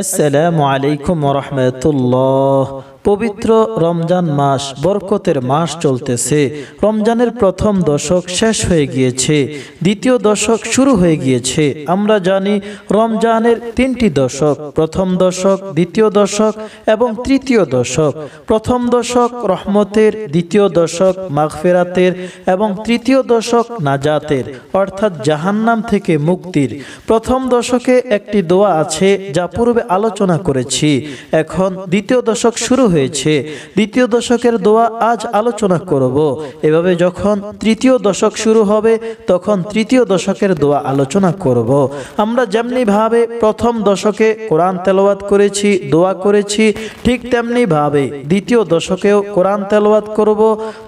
আসসালামু আলাইকুম ওয়া রাহমাতুল্লাহ। পবিত্র রমজান মাস, বরকতের মাস চলতেছে। রমজানের প্রথম দশক শেষ হয়ে গিয়েছে, দ্বিতীয় দশক শুরু হয়ে গিয়েছে। আমরা জানি রমজানের তিনটি দশক, প্রথম দশক, দ্বিতীয় দশক এবং তৃতীয় দশক। প্রথম দশক রহমতের, দ্বিতীয় দশক মাগফিরাতের এবং তৃতীয় দশক নাজাতের অর্থাৎ জাহান্নাম থেকে মুক্তির। প্রথম দশকে একটি দোয়া আছে যা পূর্বে আলোচনা করেছি। এখন দ্বিতীয় দশক শুরু হয়েছে, দ্বিতীয় দশকের দোয়া আজ আলোচনা করব। এভাবে যখন তৃতীয় দশক শুরু হবে তখন তৃতীয় দশকের দোয়া আলোচনা করব। আমরা যেমনি ভাবে প্রথম দশকে কোরআন তেলাওয়াত করেছি, দোয়া করেছি, ঠিক তেমনি ভাবে দ্বিতীয় দশকেও কোরআন তেলাওয়াত করব,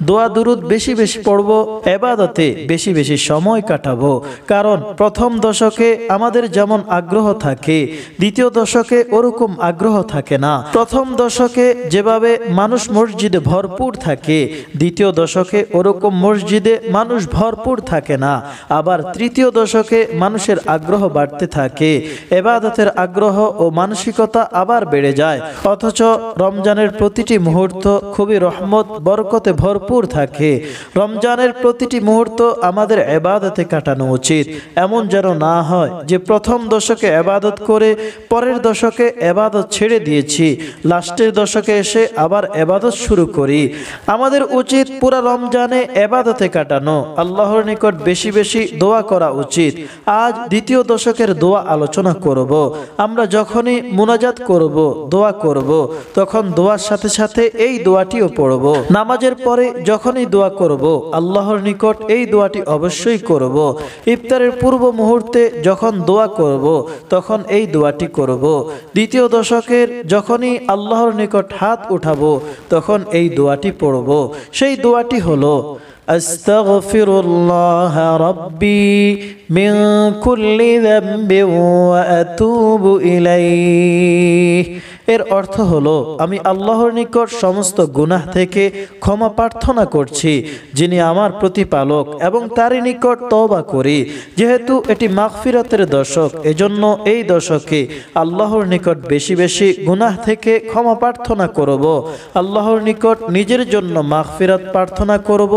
দোয়া দুরুদ বেশি বেশি পড়ব, ইবাদতে বেশি বেশি সময় কাটাবো। কারণ প্রথম দশকে আমাদের যেমন আগ্রহ থাকে, দ্বিতীয় দশকে ওরকম আগ্রহ থাকে না। প্রথম দশকে যেভাবে মানুষ মসজিদে ভরপুর থাকে, দ্বিতীয় দশকে ওরকম মসজিদে মানুষ ভরপুর থাকে না। আবার তৃতীয় দশকে মানুষের আগ্রহ বাড়তে থাকে, ইবাদতের আগ্রহ ও মানসিকতা আবার বেড়ে যায়। অথচ রমজানের প্রতিটি মুহূর্ত খুবই রহমত বরকতে ভরপুর থাকে। রমজানের প্রতিটি মুহূর্ত আমাদের ইবাদতে কাটানো উচিত। এমন যেন না হয় যে প্রথম দশকে ইবাদত করে পরের দশকে ইবাদত ছেড়ে দিয়েছি, লাস্টের দশকে এসে আবার ইবাদত শুরু করি। আমাদের উচিত পুরা রমজানে ইবাদতে কাটানো, আল্লাহর নিকট বেশি বেশি দোয়া করা উচিত। আজ দ্বিতীয় দশকের দোয়া আলোচনা করব। আমরা যখনই মুনাজাত করব, দোয়া করব, তখন দোয়ার সাথে সাথে এই দোয়াটিও পড়ব। নামাজের পরে যখনই দোয়া করব, আল্লাহর নিকট এই দোয়াটি অবশ্যই করব। ইফতারের পূর্ব মুহূর্তে যখন দোয়া করব তখন এই দোয়াটি করব। দ্বিতীয় দশকের যখনই আল্লাহর নিকট হাত উঠাবো তখন এই দোয়াটি পড়ব। সেই দোয়াটি হলো আস্তাগফিরুল্লাহ রাব্বি মিন কুল্লি যামবি ওয়া আতুবু ইলাইহি। এর অর্থ হলো, আমি আল্লাহর নিকট সমস্ত গুনাহ থেকে ক্ষমা প্রার্থনা করছি, যিনি আমার প্রতিপালক, এবং তারই নিকট তওবা করি। যেহেতু এটি মাগফিরাতের দশক, এজন্য এই দশকে আল্লাহর নিকট বেশি বেশি গুনাহ থেকে ক্ষমা প্রার্থনা করব। আল্লাহর নিকট নিজের জন্য মাগফিরাত প্রার্থনা করব।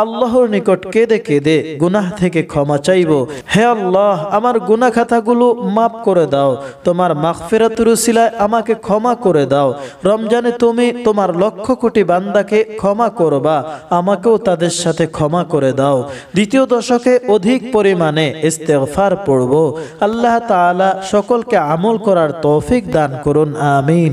আল্লাহর নিকট কেঁদে কেঁদে গুনাহ থেকে ক্ষমা চাইব। হে আল্লাহ, আমার গুনাহ খাতাগুলো মাফ করে দাও, তোমার মাগফিরাতের উসিলায় আমাকে ক্ষমা করে দাও। রমজানে তুমি তোমার লক্ষ কোটি বান্দাকে ক্ষমা করবা, আমাকেও তাদের সাথে ক্ষমা করে দাও। দ্বিতীয় দশকে অধিক পরিমাণে ইস্তেগফার পড়ব। আল্লাহ তাআলা সকলকে আমল করার তৌফিক দান করুন, আমিন।